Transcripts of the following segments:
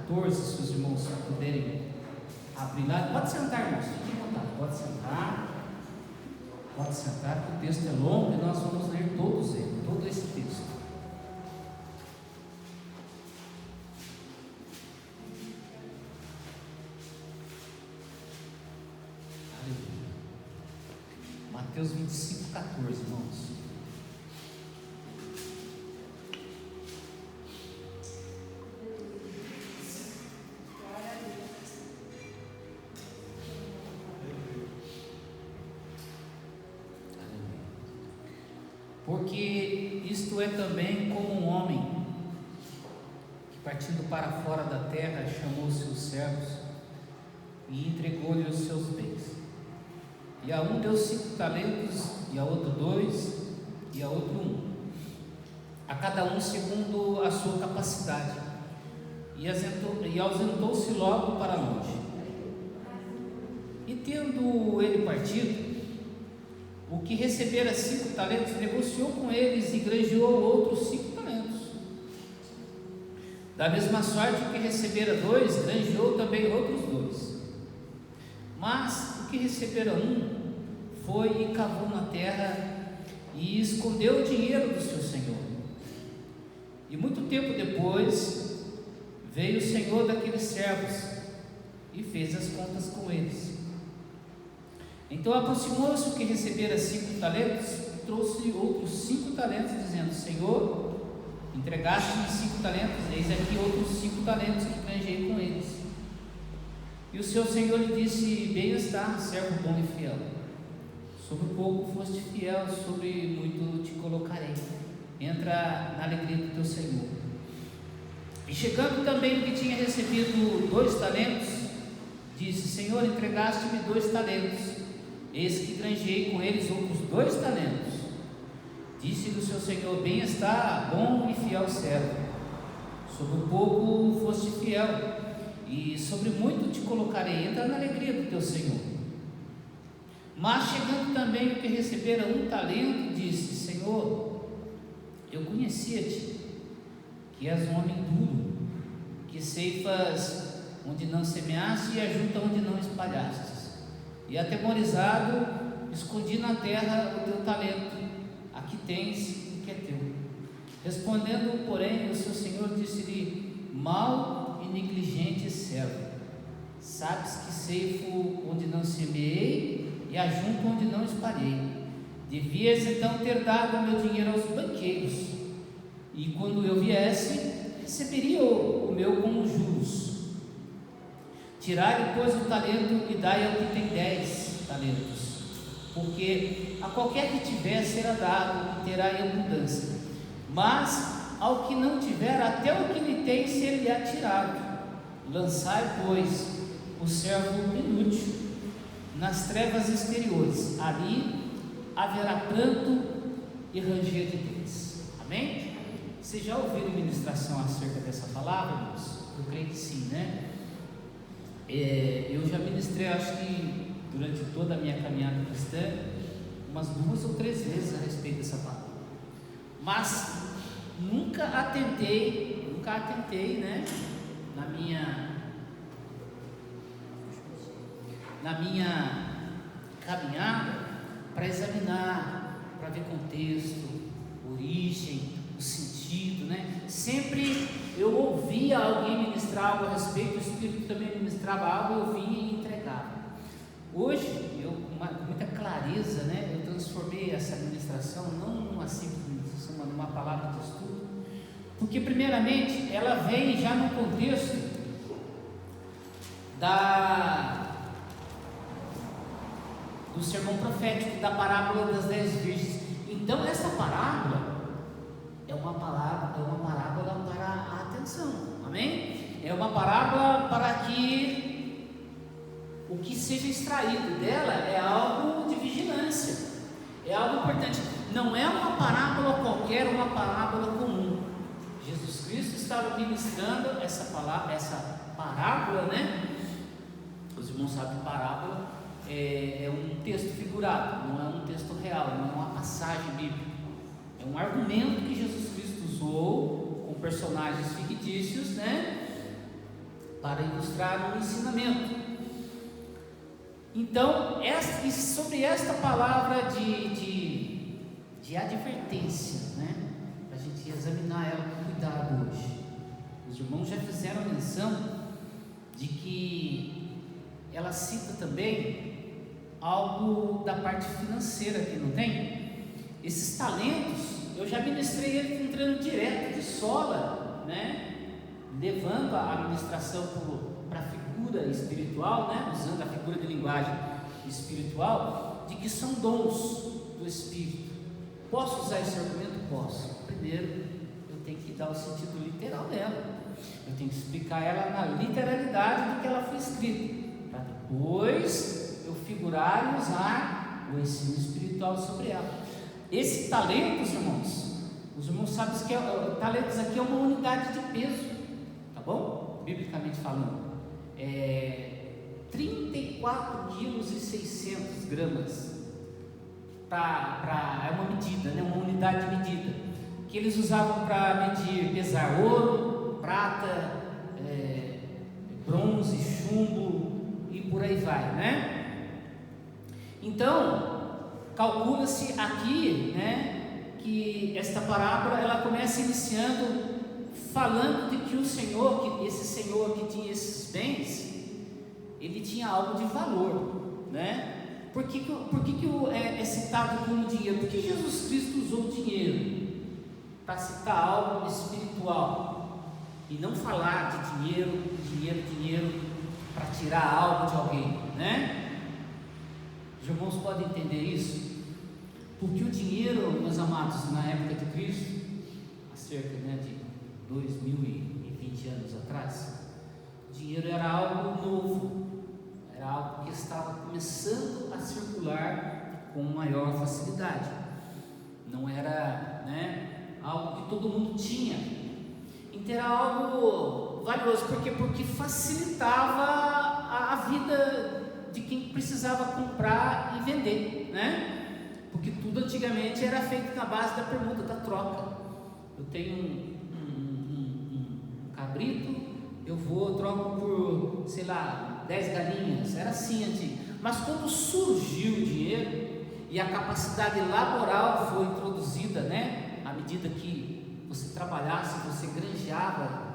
14, se os irmãos puderem abrir lá. Pode sentar, irmãos, fique à vontade, pode sentar. Pode sentar, que o texto é longo e nós vamos ler todos ele, todo esse texto. Aleluia. Mateus 25, 14, irmãos. Porque isto é também como um homem que, partindo para fora da terra, chamou seus servos e entregou-lhe os seus bens. E a um deu 5 talentos, e a outro 2, e a outro 1, a cada um segundo a sua capacidade. E ausentou-se logo para longe. E tendo ele partido, o que recebera 5 talentos negociou com eles e granjeou outros 5 talentos. Da mesma sorte, o que recebera 2 granjeou também outros 2. Mas o que recebera 1 foi e cavou na terra e escondeu o dinheiro do seu senhor. E muito tempo depois veio o senhor daqueles servos e fez as contas com eles. Então aproximou-se o que recebera 5 talentos e trouxe outros 5 talentos, dizendo: Senhor, entregaste-me 5 talentos, eis aqui outros 5 talentos que granjei com eles. E o seu senhor lhe disse: Bem está, servo bom e fiel. Sobre pouco foste fiel, sobre muito te colocarei. Entra na alegria do teu senhor. E chegando também o que tinha recebido 2 talentos, disse: Senhor, entregaste-me 2 talentos, eis que granjei com eles outros 2 talentos. Disse-lhe o seu senhor: Bem está, bom e fiel servo. Sobre pouco foste fiel, e sobre muito te colocarei. Entra na alegria do teu senhor. Mas chegando também o que recebera 1 talento, disse: Senhor, eu conhecia-te, que és um homem duro, que ceifas onde não semeaste e ajunta onde não espalhaste. E atemorizado, escondi na terra o teu talento. Aqui tens o que é teu. Respondendo, porém, o seu senhor disse-lhe: Mau e negligente servo, sabes que ceifo onde não semeei e ajunto onde não espalhei. Devias então ter dado o meu dinheiro aos banqueiros, e quando eu viesse, receberia o meu com juros. Tirai, pois, o talento e dai ao que tem 10 talentos, porque a qualquer que tiver será dado e terá em abundância, mas ao que não tiver, até o que lhe tem ser-lhe-á tirado. Lançai, pois, o servo inútil nas trevas exteriores, ali haverá pranto e ranger de dentes. Amém? Vocês já ouviram ministração acerca dessa palavra, irmãos? Eu creio que sim, né? Eu já ministrei, acho que durante toda a minha caminhada cristã, umas 2 ou 3 vezes a respeito dessa palavra, mas nunca atentei, né, na minha caminhada, para examinar, para ver contexto, origem, o sentido, né? Sempre eu ouvia alguém ministrar algo a respeito, o Espírito também ministrava algo, eu vinha e entregava. Hoje, eu com muita clareza, né, eu transformei essa ministração não numa simples ministração, mas numa palavra de estudo, porque primeiramente ela vem já no contexto do sermão profético, da parábola das 10 virgens. Então essa parábola é uma parábola para a atenção, amém? É uma parábola para que o que seja extraído dela é algo de vigilância, é algo importante. Não é uma parábola qualquer, uma parábola comum. Jesus Cristo estava ministrando essa parábola, né? Os irmãos sabem que parábola é um texto figurado, não é um texto real, não é uma passagem bíblica. É um argumento que Jesus Cristo usou com personagens fictícios, né? para ilustrar um ensinamento. Então, sobre esta palavra de advertência, né, para a gente examinar ela com cuidado hoje. Os irmãos já fizeram menção de que ela cita também algo da parte financeira que não tem. Esses talentos, eu já ministrei ele entrando direto de sola, né, levando a administração para a figura espiritual, né, usando a figura de linguagem espiritual, de que são dons do Espírito. Posso usar esse argumento? Posso. Primeiro, eu tenho que dar o sentido literal dela, eu tenho que explicar ela na literalidade do que ela foi escrita, para depois eu figurar e usar o ensino espiritual sobre ela. Esse talentos, irmãos, os irmãos sabem que talentos aqui é uma unidade de peso, tá bom? Biblicamente falando, 34,6 kg é uma medida, né? Uma unidade de medida que eles usavam para medir, pesar ouro, prata, bronze, chumbo e por aí vai, né? Então, calcula-se aqui, né, que esta parábola ela começa iniciando falando de que esse senhor que tinha esses bens, ele tinha algo de valor, né? Por que é citado como dinheiro? Porque Jesus Cristo usou o dinheiro para citar algo espiritual e não falar de dinheiro para tirar algo de alguém, né? Os irmãos podem entender isso? Porque o dinheiro, meus amados, na época de Cristo, há cerca, né, de 2020 anos atrás, o dinheiro era algo novo, era algo que estava começando a circular com maior facilidade, não era, né, algo que todo mundo tinha. Então era algo valioso, porque facilitava a vida de quem precisava comprar e vender, né? Porque tudo antigamente era feito na base da permuta, da troca. Eu tenho um cabrito, eu troco por, sei lá, 10 galinhas, era assim antes. Mas quando surgiu o dinheiro e a capacidade laboral foi introduzida, né, à medida que você trabalhasse, você granjeava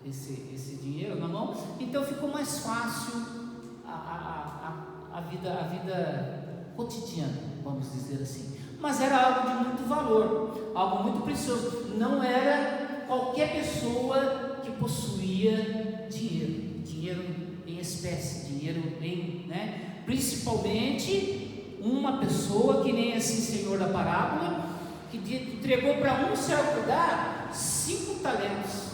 esse dinheiro na mão, então ficou mais fácil a vida cotidiana, vamos dizer assim. Mas era algo de muito valor, algo muito precioso. Não era qualquer pessoa que possuía dinheiro em espécie, dinheiro né? Principalmente uma pessoa que nem esse senhor da parábola, que entregou para um servo cuidar 5 talentos.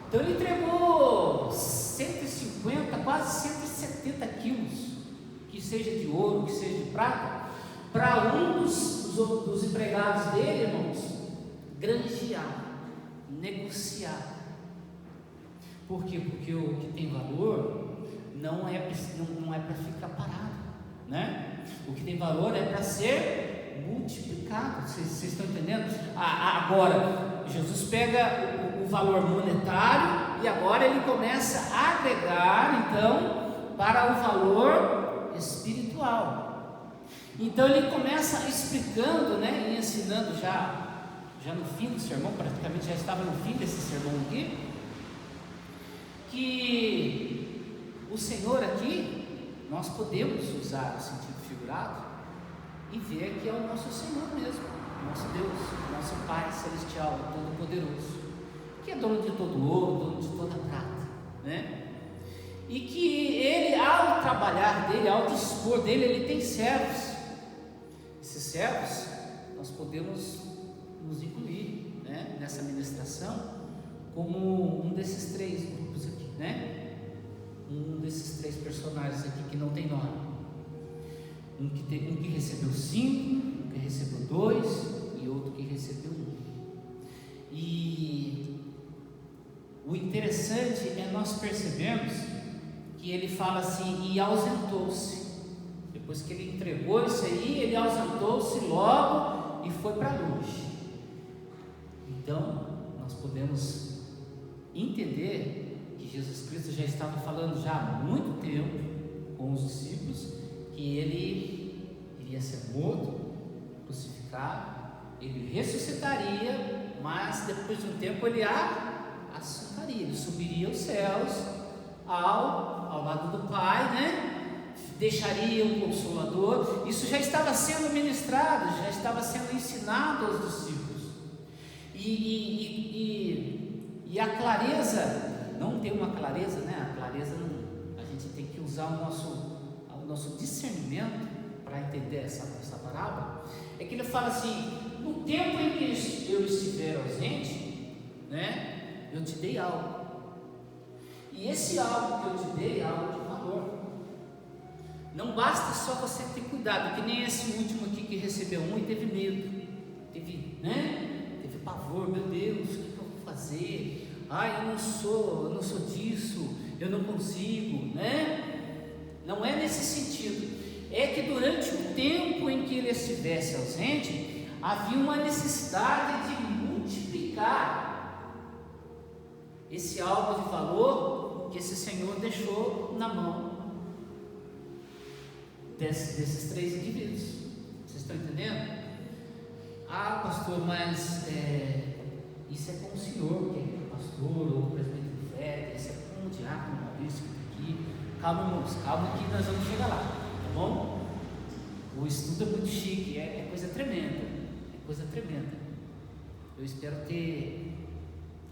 Então ele entregou 150, quase 170 quilos, que seja de ouro, que seja de prata, para um dos empregados dele, irmãos, granjear, negociar. Por quê? Porque o que tem valor não é para ficar parado, né? O que tem valor é para ser multiplicado. Vocês estão entendendo? Agora, Jesus pega o valor monetário e agora ele começa a agregar, então, para o valor espiritual. Então ele começa explicando, né, e ensinando já no fim do sermão, praticamente já estava no fim desse sermão aqui, que o Senhor aqui, nós podemos usar o sentido figurado e ver que é o nosso Senhor mesmo, nosso Deus, nosso Pai Celestial, Todo-Poderoso, que é dono de todo ouro, dono de toda prata, né? E que ele, ao trabalhar dele, ao dispor dele, ele tem servos. Esses servos, nós podemos nos incluir, né, nessa ministração como um desses 3 grupos aqui, né? Um desses 3 personagens aqui que não tem nome. Um que recebeu 5, um que recebeu 2 e outro que recebeu 1. E o interessante é nós percebermos que ele fala assim, e ausentou-se. Depois que ele entregou isso aí, ele ausentou-se logo e foi para longe. Então, nós podemos entender que Jesus Cristo já estava falando já há muito tempo com os discípulos que ele iria ser morto, crucificado, ele ressuscitaria, mas depois de um tempo ele assuntaria, ele subiria aos céus, ao lado do Pai, né? Deixaria um Consolador. Isso já estava sendo ministrado, já estava sendo ensinado aos discípulos. E a clareza, não tem uma clareza, né? A clareza não, a gente tem que usar o nosso discernimento para entender essa parábola. É que ele fala assim: no tempo em que eu estiver ausente, né, eu te dei algo, e esse algo que eu te dei é algo de valor. Não basta só você ter cuidado, que nem esse último aqui que recebeu um e teve medo, teve pavor. Meu Deus, o que eu vou fazer? Eu não sou disso, eu não consigo, né? Não é nesse sentido. É que durante o tempo em que ele estivesse ausente, havia uma necessidade de multiplicar esse algo de valor que esse Senhor deixou na mão desses 3 indivíduos. Vocês estão entendendo? Pastor, mas isso é com o senhor, que é pastor, ou presbítero de fé, isso é com o diácono Maurício que está aqui. Calma, irmãos, calma que nós vamos chegar lá, tá bom? O estudo é muito chique, é coisa tremenda, Eu espero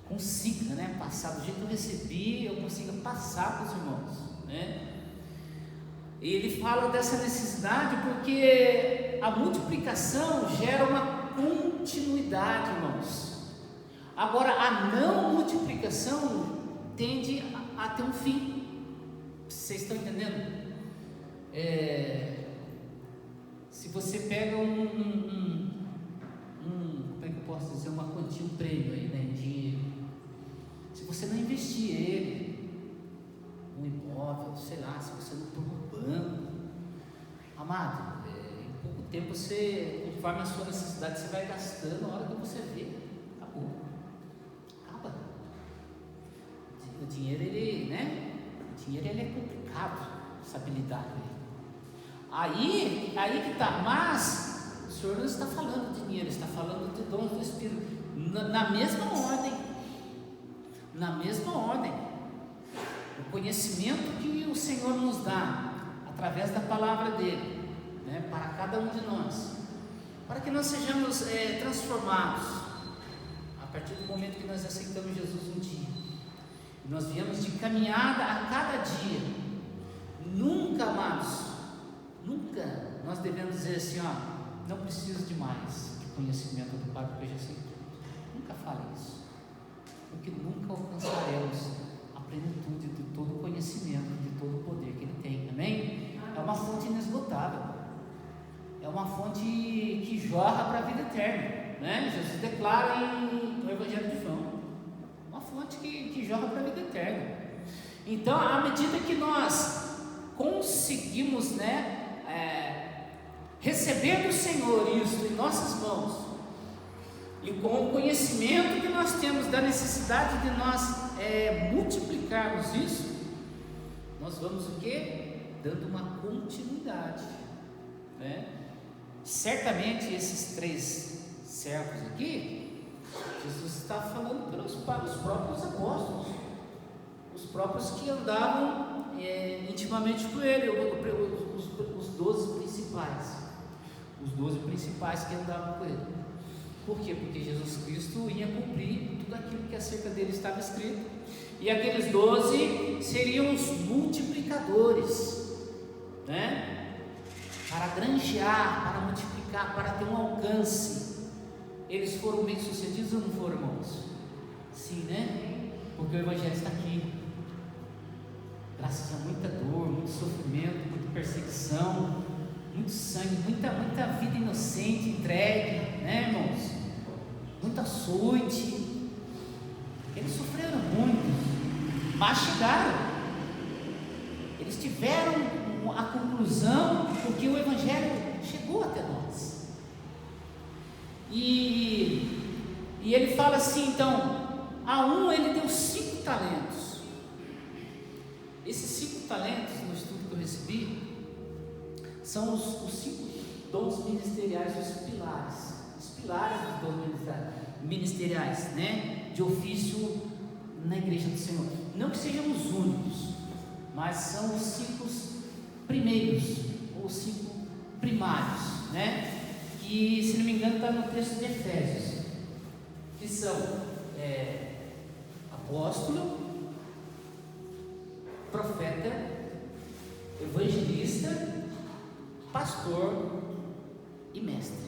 consiga, né, passar do jeito que eu recebi, eu consiga passar para os irmãos, né? E ele fala dessa necessidade porque a multiplicação gera uma continuidade, irmãos. Agora, a não multiplicação tende a ter um fim. Vocês estão entendendo? Se você pega como é que eu posso dizer, uma quantia, um prêmio aí, né, em dinheiro, se você não investir ele, um imóvel, sei lá, se você não pôr no banco, amado, em pouco tempo você, conforme a sua necessidade, você vai gastando, a hora que você vê, acaba. O dinheiro, ele é complicado, essa habilidade. Aí que tá, mas o Senhor não está falando de dinheiro, está falando de dons do Espírito, na mesma ordem, o conhecimento que o Senhor nos dá, através da palavra dele, né, para cada um de nós, para que nós sejamos transformados, a partir do momento que nós aceitamos Jesus um dia, e nós viemos de caminhada a cada dia. Nunca, amados, nós devemos dizer assim: não preciso de mais de conhecimento do Pai, porque eu já sei tudo. Nunca fale isso, porque nunca alcançaremos a plenitude de todo o conhecimento, de todo o poder que Ele tem. Amém? É uma fonte inesgotável, é uma fonte que jorra para a vida eterna, né? Jesus declara no Evangelho de João, uma fonte que jorra para a vida eterna. Então, à medida que nós conseguimos, né, receber do Senhor isso em nossas mãos, e com o conhecimento que nós temos da necessidade de nós multiplicarmos isso, nós vamos o quê? Dando uma continuidade, né? Certamente esses 3 servos aqui, Jesus está falando para os próprios apóstolos, os próprios que andavam intimamente com ele, os 12 principais que andavam com ele. Por quê? Porque Jesus Cristo ia cumprir tudo aquilo que acerca dele estava escrito, e aqueles 12 seriam os multiplicadores, né? Para granjear, para multiplicar, para ter um alcance. Eles foram bem sucedidos ou não foram, irmãos? Sim, né? Porque o Evangelho está aqui, graças a muita dor, muito sofrimento, muita perseguição, muito sangue, muita vida inocente entregue, né, irmãos? Muito açoite. Eles sofreram muito, mas chegaram. Eles tiveram a conclusão porque o Evangelho chegou até nós. E ele fala assim, então, a um ele deu 5 talentos, Esses 5 talentos, no estudo que eu recebi, são os 5 dons ministeriais, os pilares dos dons ministeriais, né, de ofício na igreja do Senhor. Não que sejam os únicos, mas são os 5 primeiros, ou 5 primários, né, que, se não me engano, está no texto de Efésios, que são apóstolo, profeta, evangelista, pastor e mestre.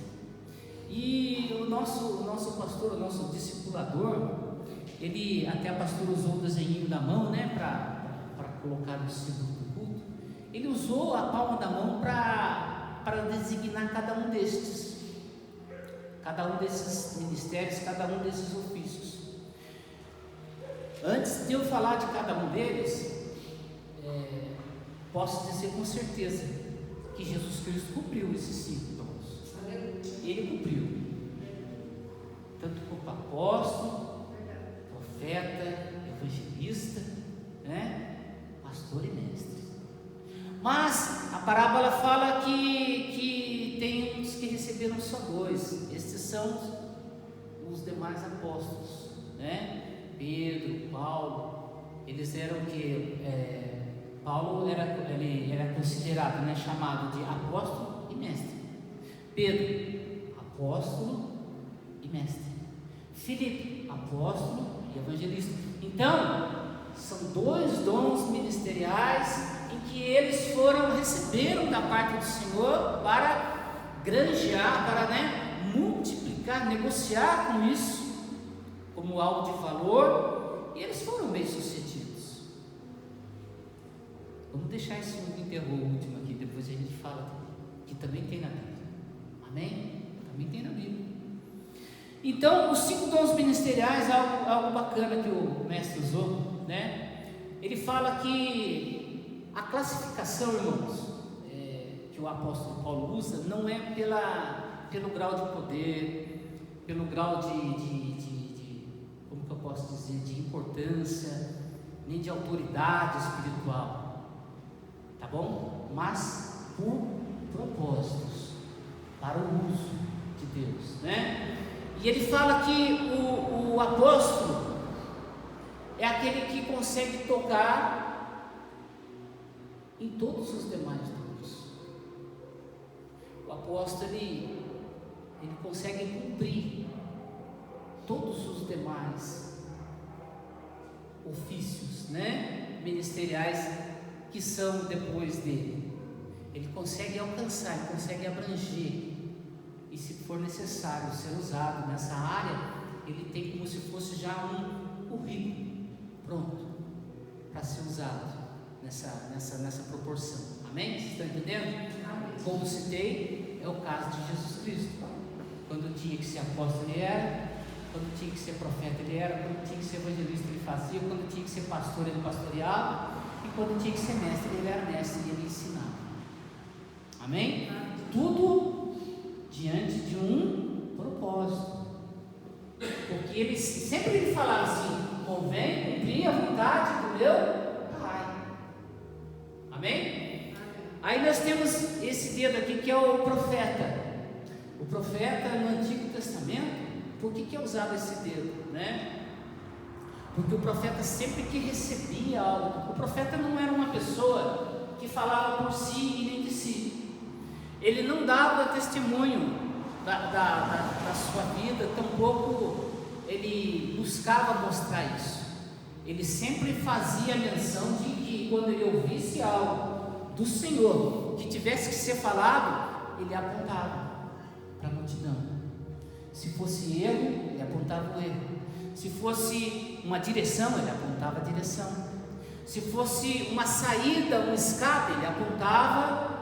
E o nosso pastor, o nosso discipulador, ele, até a pastora usou o desenho da mão, né, para colocar no símbolo do culto. Ele usou a palma da mão para designar cada um desses ministérios, cada um desses ofícios. Antes de eu falar de cada um deles, posso dizer com certeza que Jesus Cristo cumpriu esses 5 dons. Ele cumpriu, tanto como apóstolo, profeta, evangelista, né, pastor e mestre. Mas a parábola fala que tem uns que receberam só 2. Estes são os demais apóstolos, né? Pedro, Paulo. Eles eram que Paulo ele era considerado, né, chamado de apóstolo e mestre. Pedro, apóstolo e mestre. Filipe, apóstolo e evangelista. Então, são 2 dons ministeriais em que eles receberam da parte do Senhor para granjear, para, né, multiplicar, negociar com isso como algo de valor, e eles foram bem sucedidos. Vamos deixar esse último aqui, depois a gente fala que também tem na Bíblia. Amém? Também tem na Bíblia. Então, os 5 dons ministeriais, algo bacana que o mestre usou, né? Ele fala que a classificação, irmãos, que o apóstolo Paulo usa, não é pelo grau de poder, pelo grau de como que eu posso dizer, de importância, nem de autoridade espiritual, tá bom? Mas por propósitos, para o uso de Deus, né? E ele fala que o apóstolo é aquele que consegue tocar em todos os demais dons. O apóstolo ele consegue cumprir todos os demais ofícios, né, ministeriais que são depois dele. Ele consegue alcançar, ele consegue abranger, e se for necessário ser usado nessa área, ele tem como se fosse já um currículo pronto para ser usado nessa proporção. Amém? Vocês estão entendendo? Como citei, é o caso de Jesus Cristo. Quando tinha que ser apóstolo, ele era. Quando tinha que ser profeta, ele era. Quando tinha que ser evangelista, ele fazia. Quando tinha que ser pastor, ele pastoreava. E quando tinha que ser mestre, ele era mestre e ele ensinava. Amém? Tudo diante de um propósito. Porque ele sempre falava assim: convém cumprir a vontade do meu Pai. Amém? Aí nós temos esse dedo aqui que é o profeta. O profeta no Antigo Testamento, por que é usado esse dedo, né? Porque o profeta sempre que recebia algo, o profeta não era uma pessoa que falava por si e nem de si. Ele não dava testemunho da sua vida, tampouco ele buscava mostrar isso. Ele sempre fazia menção de que quando ele ouvisse algo do Senhor que tivesse que ser falado, ele apontava para a multidão. Se fosse erro, ele apontava o erro. Se fosse uma direção, ele apontava a direção. Se fosse uma saída, um escape, ele apontava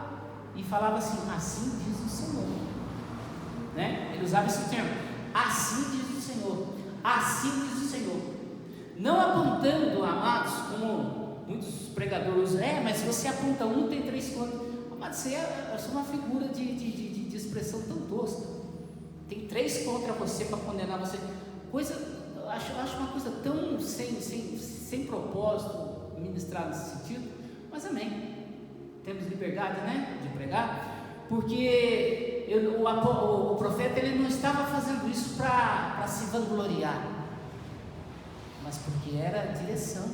e falava assim: assim diz o Senhor, né? Ele usava esse termo: assim diz o Senhor, assim diz o Senhor. Não apontando, amados, como muitos pregadores usam: mas se você aponta um, tem 3 contra. Amados, isso é uma figura de expressão tão tosca. Tem 3 contra você para condenar você. Eu acho uma coisa tão sem sem propósito ministrar nesse sentido, mas amém. Temos liberdade, né, de pregar, porque o profeta ele não estava fazendo isso para se vangloriar, mas porque era direção,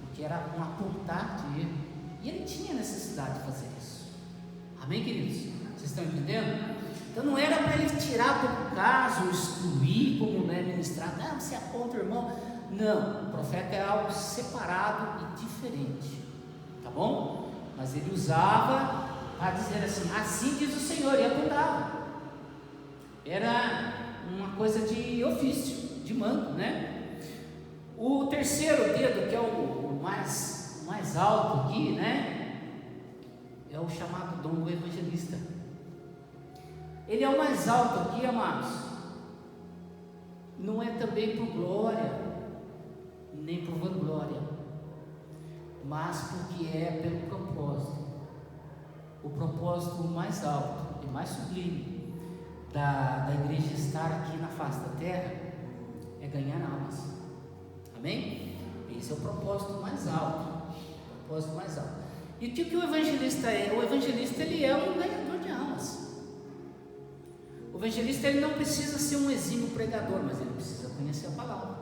porque era um apontar de erro, e ele tinha necessidade de fazer isso. Amém, queridos? Vocês estão entendendo? Então não era para ele tirar do caso, excluir, como ministrar, não, você aponta o irmão. Não, o profeta é algo separado e diferente, tá bom? Mas ele usava para dizer assim diz o Senhor, e apontava. Era uma coisa de ofício, de mando, né? O terceiro dedo, que é o mais alto aqui, né? É o chamado dom do evangelista. Ele é o mais alto aqui, amados. Não é também por glória, nem por vanglória, mas porque é pelo propósito. O propósito mais alto e mais sublime da igreja estar aqui na face da terra é ganhar almas. Amém? Esse é o propósito mais alto. O propósito mais alto. E o que o evangelista é? O evangelista ele é um ganhador de almas. O evangelista ele não precisa ser um exímio pregador, mas ele precisa conhecer a palavra.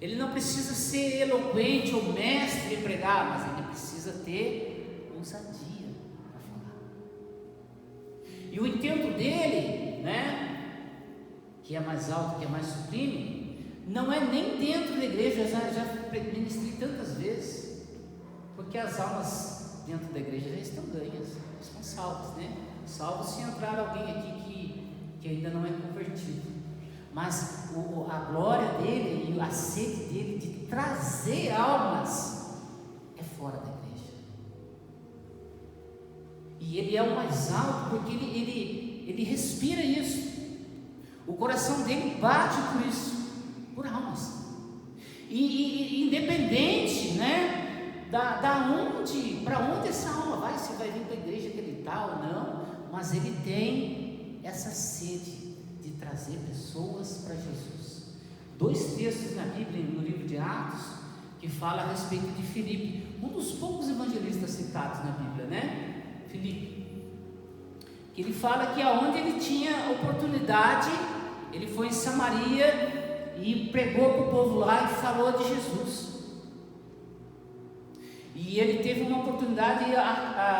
Ele não precisa ser eloquente ou mestre em pregar, mas ele precisa ter ousadia para falar. E o intento dele, né, que é mais alto, que é mais sublime, não é nem dentro da igreja. Eu já ministrei tantas vezes, porque as almas dentro da igreja já estão ganhas, estão salvas, né? Salvo se entrar alguém aqui que ainda não é convertido. Mas a glória dele e a sede dele de trazer almas é fora da igreja. E ele é o mais alto porque ele respira isso. O coração dele bate por isso, por almas. E independente, né, para onde essa alma vai, se vai vir para a igreja que ele está ou não, mas ele tem essa sede de trazer pessoas para Jesus. 2 textos na Bíblia, no livro de Atos, que fala a respeito de Filipe, um dos poucos evangelistas citados na Bíblia, né? Filipe, que ele fala que aonde ele tinha oportunidade, ele foi em Samaria e pregou para o povo lá e falou de Jesus. E ele teve uma oportunidade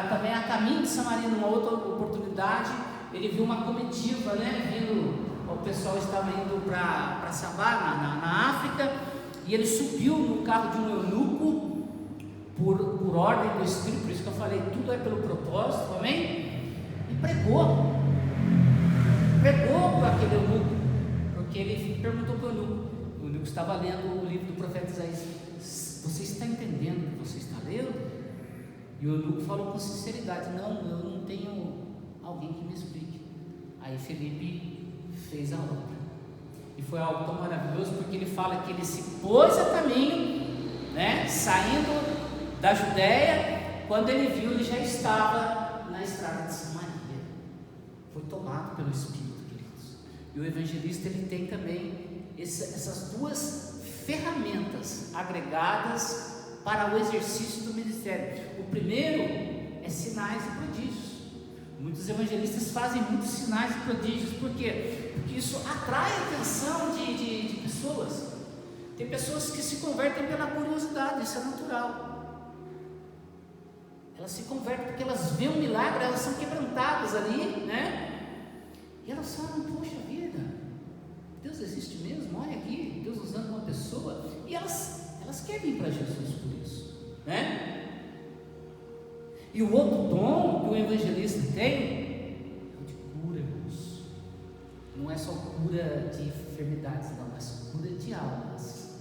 também a caminho de Samaria, numa outra oportunidade, ele viu uma comitiva, né, o pessoal estava indo para Sabá, na África, e ele subiu no carro de um eunuco, por ordem do Espírito, por isso que eu falei, tudo é pelo propósito, amém? E pregou para aquele eunuco, porque ele perguntou para o eunuco estava lendo o livro do profeta Isaías, você está entendendo o que você está lendo? E o eunuco falou com sinceridade, não, eu não tenho alguém que me explique. Aí Felipe fez a obra, e foi algo tão maravilhoso, porque ele fala que ele se pôs a caminho, né, saindo da Judéia, quando ele viu, ele já estava na estrada de Samaria, foi tomado pelo Espírito, queridos. E o evangelista ele tem também essas 2 ferramentas agregadas para o exercício do ministério. O primeiro é sinais e prodígios. Muitos evangelistas fazem muitos sinais e prodígios, por quê? Porque isso atrai a atenção de pessoas. Tem pessoas que se convertem pela curiosidade, isso é natural. Elas se convertem porque elas veem um milagre, elas são quebrantadas ali, né? E elas falam, poxa vida, Deus existe mesmo, olha aqui, Deus usando uma pessoa, e elas querem ir para Jesus por isso, né? E o outro dom que o evangelista tem é o de cura, irmãos. Não é só cura de enfermidades, não, mas cura de almas.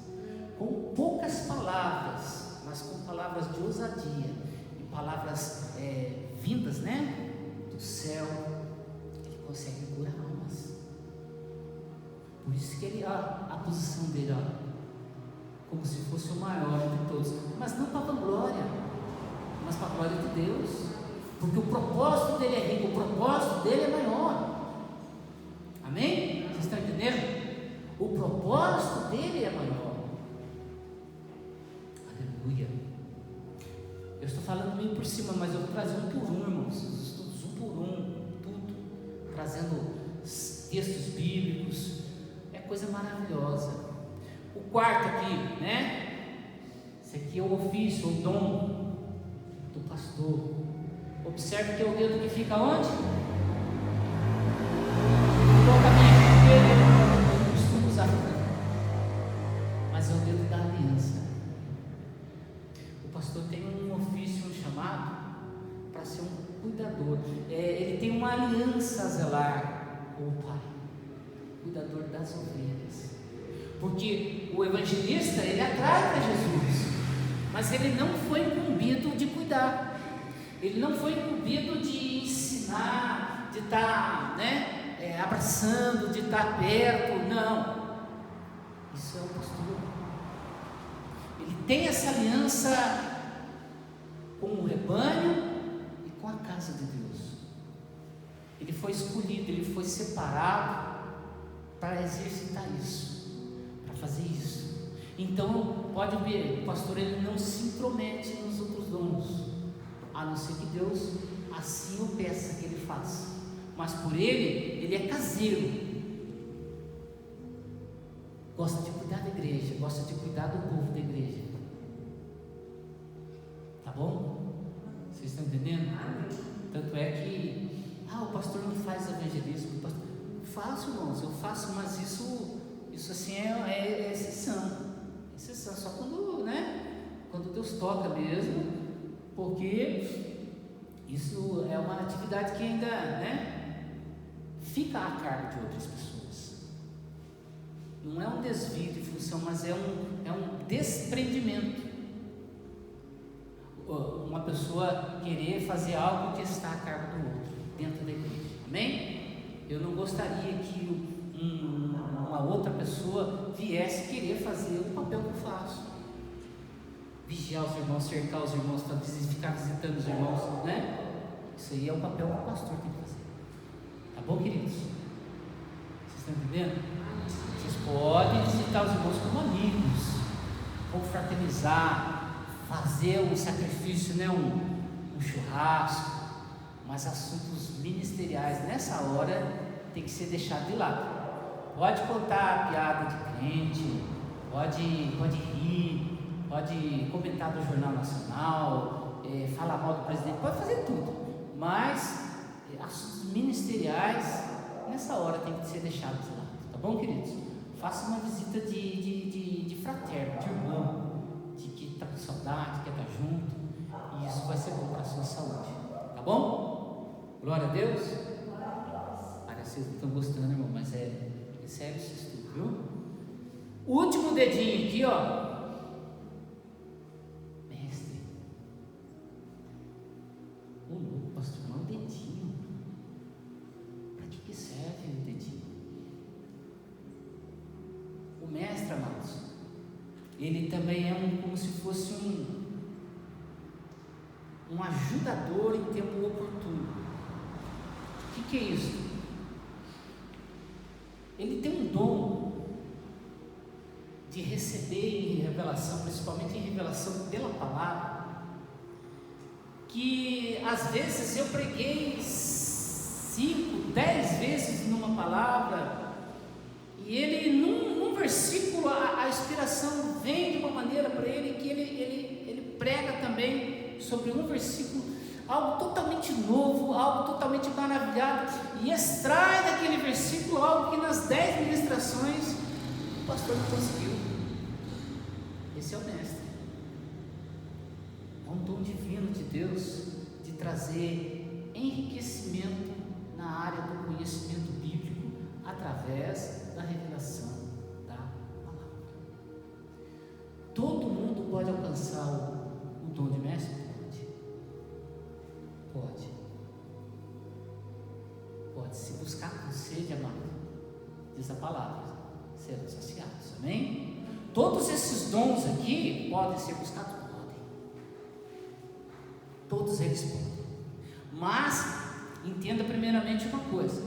Com poucas palavras, mas com palavras de ousadia e palavras vindas, né, do céu, ele consegue curar almas. Por isso que ele, a posição dele, como se fosse o maior de todos, mas não para a glória, mas para a glória de Deus, porque o propósito dele é rico, o propósito dele é maior. Amém? Vocês estão entendendo? O propósito dele é maior. Eu estou falando meio por cima, mas eu vou trazer um por um, irmãos, os estudos um por um, tudo, trazendo textos bíblicos, é coisa maravilhosa. O quarto aqui, né? Esse aqui é o ofício, o dom do pastor. Observe que é o dedo que fica onde? Coloca a minha aqui, eu costumo usar, mas é o dedo da aliança. O pastor tem um ofício, um chamado para ser um cuidador. Ele tem uma aliança a zelar com o Pai, cuidador das ovelhas. Porque o evangelista, ele atrai para Jesus, mas ele não foi incumbido de cuidar, ele não foi incumbido de ensinar, de estar, abraçando, de estar perto. Não, isso é o pastor. Ele tem essa aliança com o rebanho e com a casa de Deus. Ele foi escolhido, ele foi separado para exercitar isso, para fazer isso. Então, pode ver, o pastor, ele não se intromete nos outros dons, a não ser que Deus assim o peça que ele faça. Mas por ele é caseiro. Gosta de cuidar da igreja, gosta de cuidar do povo da igreja. Tá bom? Vocês estão entendendo? Tanto é que o pastor não faz evangelismo. Faço, irmãos, eu faço, mas isso assim é exceção. Exceção, só quando Deus toca mesmo, porque isso é uma atividade que ainda, fica a cargo de outras pessoas. Não é um desvio de função, mas é um desprendimento. Uma pessoa querer fazer algo que está a cargo do outro, dentro da igreja. Amém? Eu não gostaria que uma outra pessoa viesse querer fazer o papel que eu faço. Vigiar os irmãos, cercar os irmãos, ficar visitando os irmãos, Isso aí é o papel que o pastor tem que fazer. Tá bom, queridos? Vocês estão entendendo? Vocês podem visitar os irmãos como amigos, confraternizar, fazer um sacrifício, um churrasco, mas assuntos ministeriais nessa hora tem que ser deixado de lado. Pode contar piada de crente, pode rir, pode comentar do Jornal Nacional, falar mal do presidente, pode fazer tudo, mas assuntos ministeriais nessa hora tem que ser deixados de lado. Tá bom, queridos? Faça uma visita de fraterno, de irmão, de que está com saudade, quer estar junto, e isso vai ser bom para a sua saúde. Tá bom? Glória a Deus. Parece que vocês não estão gostando, irmão, mas é sério esse estudo, viu? O último dedinho aqui, mestre. O louco, pastor, não é um dedinho. Para que serve o dedinho? O mestre, amados, ele também é como se fosse um ajudador em tempo oportuno. O que é isso? Ele tem um dom de receber em revelação, principalmente em revelação pela palavra, que às vezes eu preguei 5, 10 vezes numa palavra, e ele num versículo a inspiração vem de uma maneira para ele que ele prega também sobre um versículo, algo totalmente novo, algo totalmente maravilhado, e extrai daquele versículo algo que nas 10 ministrações o pastor não conseguiu. Esse é o mestre. É um dom divino de Deus de trazer enriquecimento na área do conhecimento bíblico através da revelação da palavra. Todo mundo pode alcançar o dom de mestre? Pode. Se buscar com sede, amado, diz a palavra, serão saciados. Amém? Todos esses dons aqui podem ser buscados? Podem. Todos eles podem. Mas entenda primeiramente uma coisa.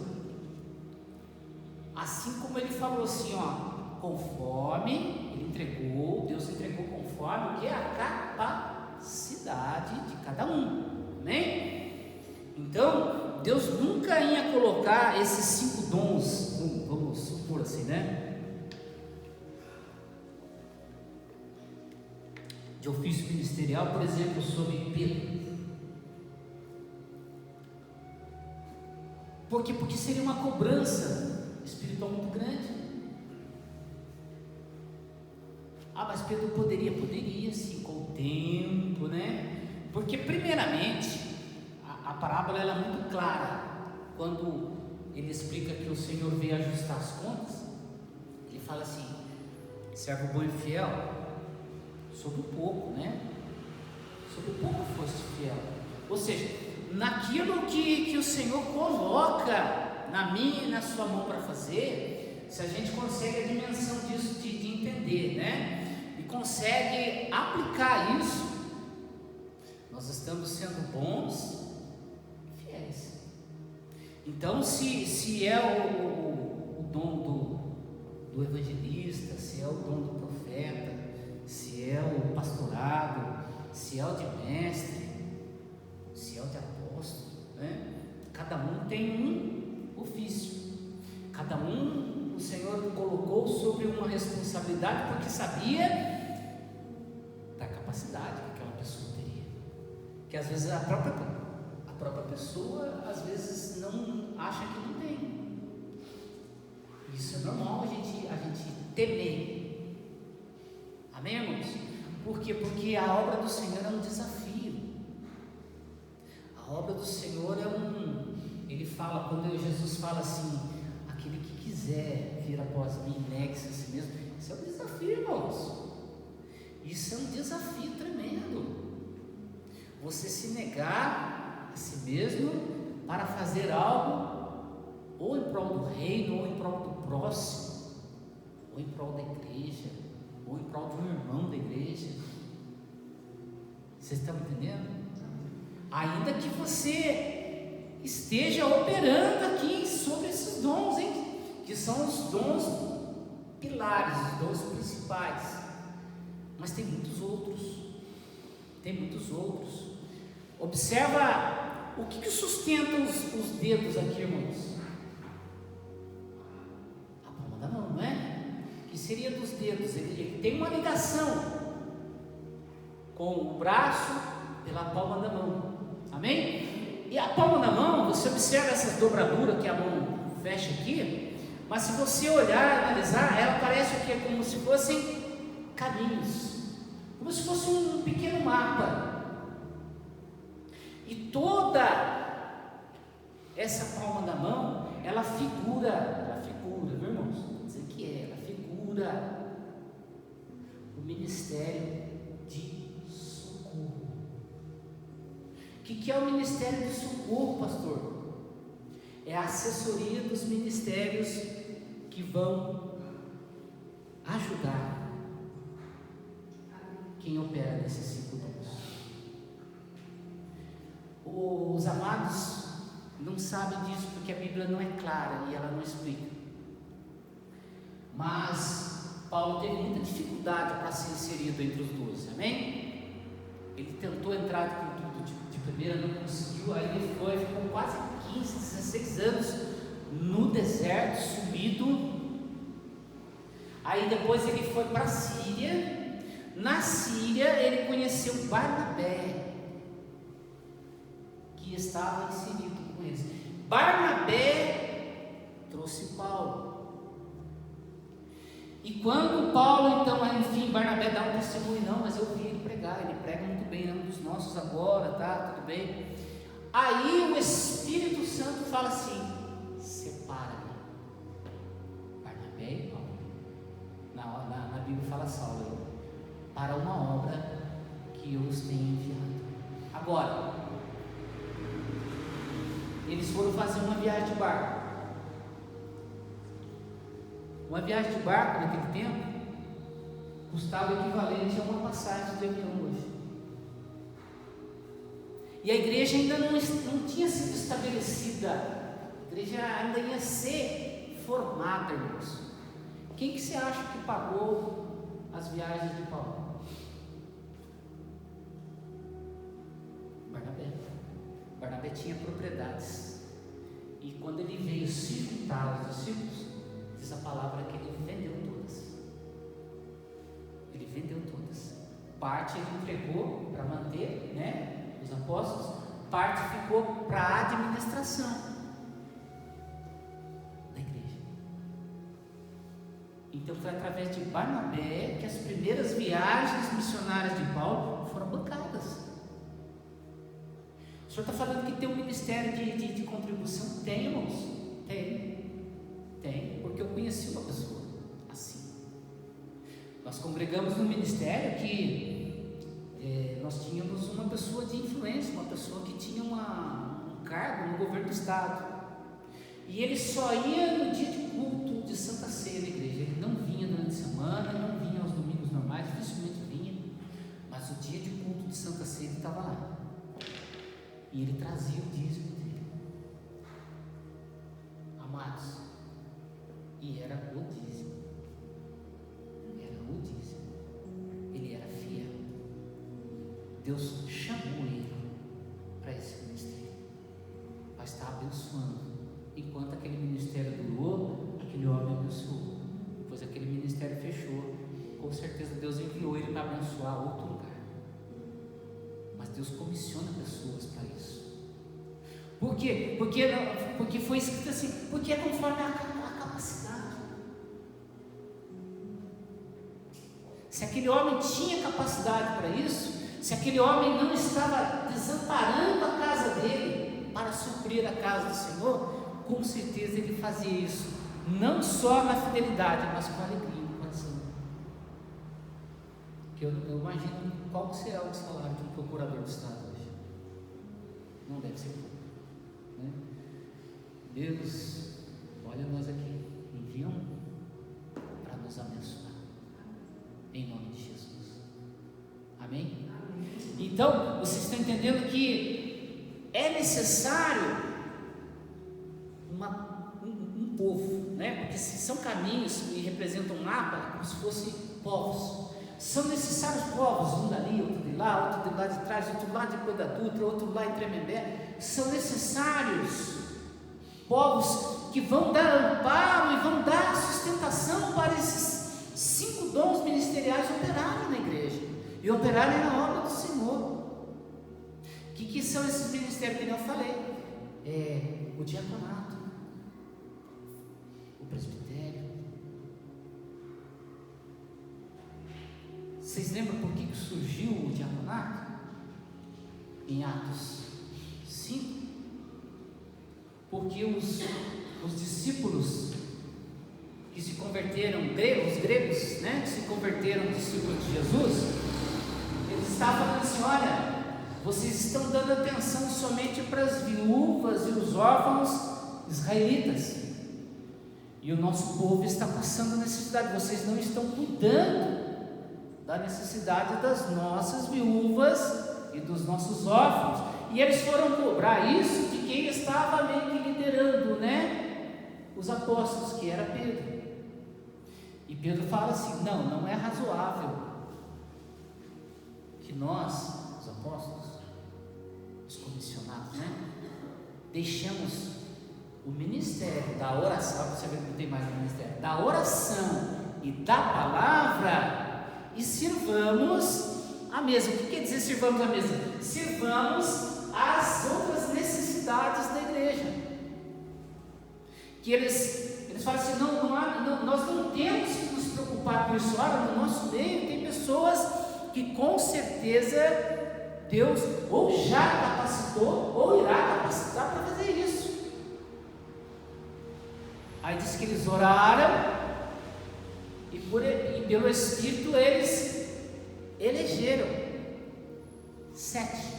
Assim como ele falou assim, conforme ele entregou, Deus entregou conforme o que? A capacidade de cada um, amém? Então, Deus nunca ia colocar esses 5 dons, vamos supor assim, né? De ofício ministerial, por exemplo, sobre Pedro. Por quê? Porque seria uma cobrança espiritual muito grande. Mas Pedro poderia sim, com o tempo, né? Porque primeiramente, a parábola ela é muito clara, quando ele explica que o Senhor veio ajustar as contas. Ele fala assim: servo bom e fiel, sobre o pouco, né? Sobre o pouco foste fiel. Ou seja, naquilo que o Senhor coloca na minha e na sua mão para fazer, se a gente consegue a dimensão disso de entender, né? E consegue aplicar isso, nós estamos sendo bons e fiéis. Então, se é o dom do evangelista, se é o dom do profeta, se é o pastorado, se é o de mestre, se é o de apóstolo, né? Cada um tem um ofício, cada um o Senhor colocou sobre uma responsabilidade, porque sabia da capacidade que aquela pessoa teria, que às vezes a própria pessoa às vezes não acha que não tem. Isso é normal a gente temer, amém, irmãos? Por quê? Porque a obra do Senhor é um desafio. A obra do Senhor ele fala, quando Jesus fala assim: aquele que quiser vir após mim, negue-se a si mesmo. Isso é um desafio, irmãos. Isso é um desafio tremendo. Você se negar a si mesmo para fazer algo, ou em prol do reino, ou em prol do próximo, ou em prol da igreja, ou em prol de um irmão da igreja. Vocês estão entendendo? Ainda que você esteja operando aqui sobre esses dons, hein? Que são os dons pilares, os dons principais. Mas tem muitos outros. Observa o que sustenta os dedos aqui, irmãos. A palma da mão, não é? Que seria dos dedos. Ele tem uma ligação com o braço pela palma da mão, amém? E a palma da mão, você observa essas dobraduras que a mão fecha aqui, mas se você olhar e analisar, ela parece o quê? Como se fossem caminhos, como se fosse um pequeno mapa. E toda essa palma da mão, ela figura, viu, irmãos? Vou dizer que ela figura o ministério de socorro. O que é o ministério de socorro, pastor? É a assessoria dos ministérios que vão ajudar quem opera nesses 5 dons. Os amados não sabem disso porque a Bíblia não é clara e ela não explica. Mas Paulo teve muita dificuldade para ser inserido entre os 12, amém? Ele tentou entrar com tudo de primeira, não conseguiu. Aí ele ficou quase 15, 16 anos no deserto, sumido. Aí depois ele foi para a Síria. Na Síria ele conheceu Barnabé, que estava inserido com eles. Barnabé trouxe Paulo. E quando Paulo, então, enfim, Barnabé dá um testemunho: não, mas eu vi ele pregar, ele prega muito bem, é um dos nossos agora, tá, tudo bem. Aí o Espírito Santo fala assim: separa-me, Barnabé e Paulo. Na Bíblia fala Saulo, para uma obra que eu os tenho enviado. Agora, eles foram fazer uma viagem de barco. Uma viagem de barco naquele tempo custava o equivalente a uma passagem de avião hoje. E a igreja ainda não tinha sido estabelecida. A igreja ainda ia ser formada, irmãos. Quem que você acha que pagou as viagens de Paulo? Barnabé tinha propriedades, e quando ele veio se juntar aos discípulos, diz a palavra que ele vendeu todas. Ele vendeu todas. Parte ele entregou para manter, né, os apóstolos, parte ficou para a administração da igreja. Então foi através de Barnabé que as primeiras viagens missionárias de Paulo foram bancadas. O senhor está falando que tem um ministério de contribuição? Tem, irmãos? Tem, porque eu conheci uma pessoa assim. Nós congregamos no ministério que nós tínhamos uma pessoa de influência, uma pessoa que tinha um cargo no governo do estado, e ele só ia no dia de culto de Santa Ceia na igreja. Ele não vinha durante a semana, não vinha aos domingos normais, dificilmente vinha, mas o dia de culto de Santa Ceia ele estava lá, e ele trazia o dízimo dele, amados, e era o dízimo, ele era fiel. Deus chamou ele para esse ministério, para estar abençoando. Enquanto aquele ministério durou, aquele homem abençoou. Depois aquele ministério fechou, com certeza Deus enviou ele para abençoar outro lugar. Mas Deus comissiona pessoas para isso. Por quê? Porque foi escrito assim, porque é conforme a capacidade. Se aquele homem tinha capacidade para isso, se aquele homem não estava desamparando a casa dele para suprir a casa do Senhor, com certeza ele fazia isso, não só na fidelidade, mas com alegria no coração. Que eu imagino qual será o salário de um procurador do Estado hoje. Não deve ser pouco, né? Deus, olha nós aqui, envia para nos abençoar, em nome de Jesus. Amém? Então, vocês estão entendendo que é necessário um povo, né? Porque se são caminhos e representam um mapa, como se fossem povos. São necessários povos, um dali, outro de lá de trás, outro lá depois da Dutra, outro lá em Tremembé. São necessários povos que vão dar amparo e vão dar sustentação para esses 5 dons ministeriais operarem na igreja e operarem na obra do Senhor. O que são esses ministérios que eu falei? O diaconato, o presbitério. Vocês lembram por que surgiu o diaconato? Em Atos 5? Porque os discípulos que se converteram, os gregos, né, que se converteram discípulos de Jesus, eles estavam falando assim: olha, vocês estão dando atenção somente para as viúvas e os órfãos israelitas, e o nosso povo está passando necessidade, vocês não estão cuidando da necessidade das nossas viúvas e dos nossos órfãos. E eles foram cobrar isso de quem estava meio que liderando, né, os apóstolos, que era Pedro. E Pedro fala assim: não é razoável que nós, os apóstolos, os comissionados, né, deixemos o ministério da oração. Você vê que não tem mais o ministério da oração e da palavra, e sirvamos a mesa. O que quer dizer sirvamos a mesa? Sirvamos as outras necessidades da igreja. Que eles falam assim: nós não temos que nos preocupar com isso. Olha, no nosso meio tem pessoas que com certeza Deus ou já capacitou ou irá capacitar para fazer isso. Aí diz que eles oraram e pelo Espírito eles elegeram 7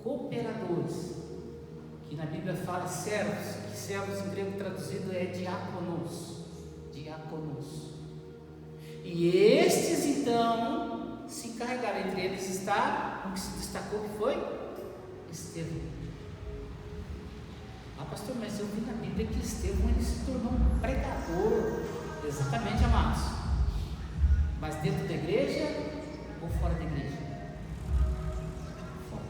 cooperadores, que na Bíblia fala servos, que servos em grego traduzido é diáconos. E estes então se encarregaram. Entre eles está um que se destacou, que foi Estevão. Pastor, mas eu vi na Bíblia que Estevão ele se tornou um pregador. Exatamente, amados. Mas dentro da igreja ou fora da igreja? Fora.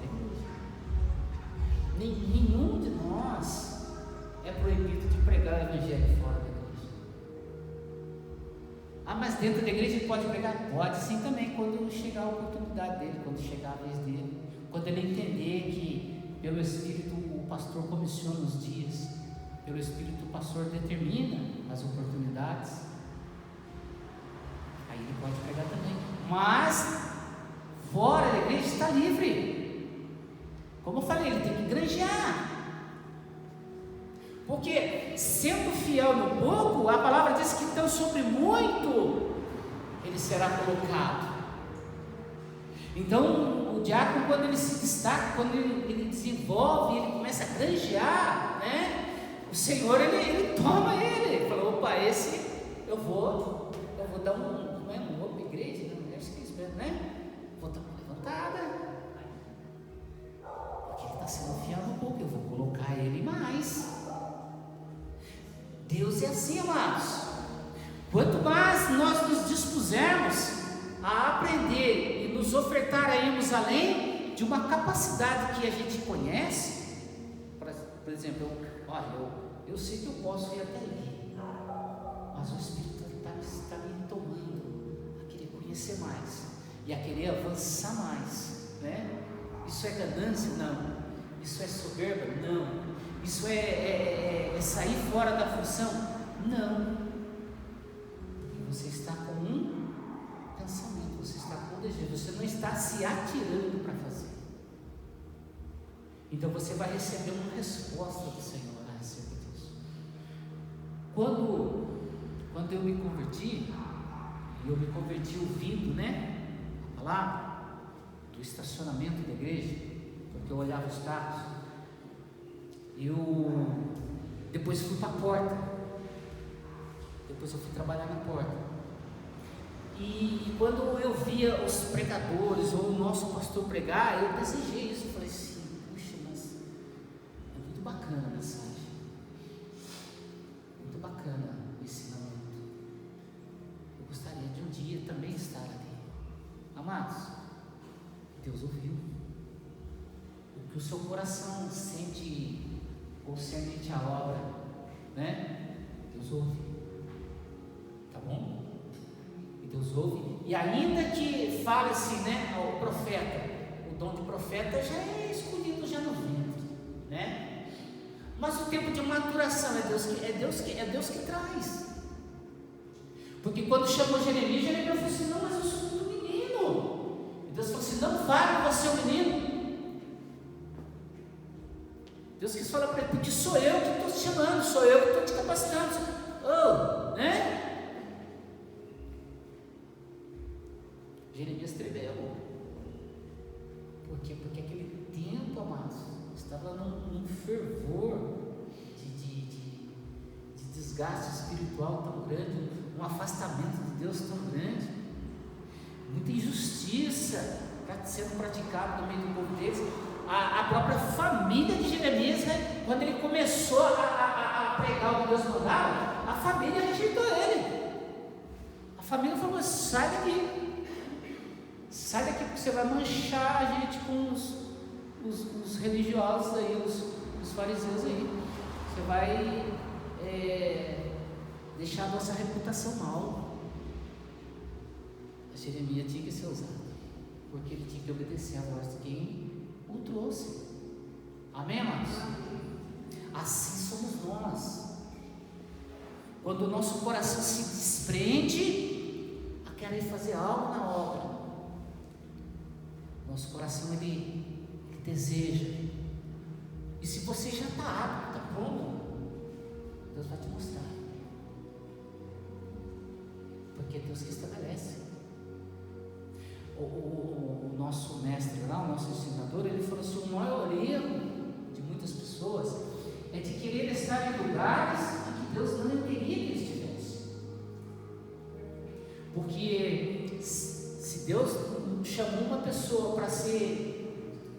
mas dentro da igreja ele pode pregar? Pode sim também, quando chegar a oportunidade dele, quando chegar a vez dele, quando ele entender que pelo Espírito o pastor comissiona os dias, pelo Espírito o pastor determina as oportunidades, aí ele pode pregar também. Mas fora da igreja está livre. Como eu falei, ele tem que granjear. Porque sendo fiel no pouco, a palavra diz que então sobre muito ele será colocado. Então o diácono, quando ele se destaca, quando ele desenvolve, ele começa a granjear, né? O Senhor ele toma ele falou: opa, esse eu vou dar um upgrade, não acho que é isso mesmo, né? Vou dar uma levantada, porque ele está sendo fiel no pouco, eu vou colocar ele mais. Deus é assim, amados. Quanto mais nós nos dispusermos a aprender e nos ofertar a irmos além de uma capacidade que a gente conhece, por exemplo, eu sei que eu posso ir até ali, mas o Espírito está me tomando a querer conhecer mais e a querer avançar mais, né? Isso é ganância? Não. Isso é soberba? Não. Isso é sair fora da função? Não. Porque você está com um pensamento, você está com um desejo, você não está se atirando para fazer. Então você vai receber uma resposta do Senhor a respeito disso. Quando eu me converti, ouvindo, né, a palavra do estacionamento da igreja, porque eu olhava os carros. Eu depois fui para a porta, depois eu fui trabalhar na porta, e quando eu via os pregadores ou o nosso pastor pregar, eu desejei isso. Eu falei assim: puxa, mas é muito bacana a mensagem, muito bacana o ensinamento, eu gostaria de um dia também estar ali. Amados, Deus ouviu o que o seu coração sente ou semente a obra, né? Deus ouve, tá bom? E Deus ouve, e ainda que fale assim, né? O profeta, o dom de profeta já é escolhido já no ventre, né? Mas o tempo de maturação é Deus que traz. Porque quando chamou Jeremias falou assim: não, mas eu sou muito menino. E Deus falou assim: não fale, você é um menino. Deus quis falar para ele: porque sou eu que estou te chamando, sou eu que estou te capacitando. Né? Jeremias tremeu. Por quê? Porque aquele tempo, amados, estava num fervor de desgaste espiritual tão grande, um afastamento de Deus tão grande, muita injustiça sendo praticada no meio do povo deles. A própria família de Jeremias, né, quando ele começou a pregar o que Deus mandava, a família rejeitou ele. A família falou: sai daqui porque você vai manchar a gente com os religiosos aí, os fariseus aí, você vai deixar a nossa reputação mal. A Jeremias tinha que ser usado, porque ele tinha que obedecer a voz de quem o trouxe. Amém, amados? Assim somos nós. Quando o nosso coração se desprende a querer fazer algo na obra, nosso coração ele deseja. E se você já está apto, está pronto, Deus vai te mostrar, porque é Deus que estabelece. O nosso mestre lá, o nosso ensinador, ele falou assim: o maior erro de muitas pessoas é de querer estar em lugares em que Deus não queria que eles estivessem. Porque se Deus chamou uma pessoa para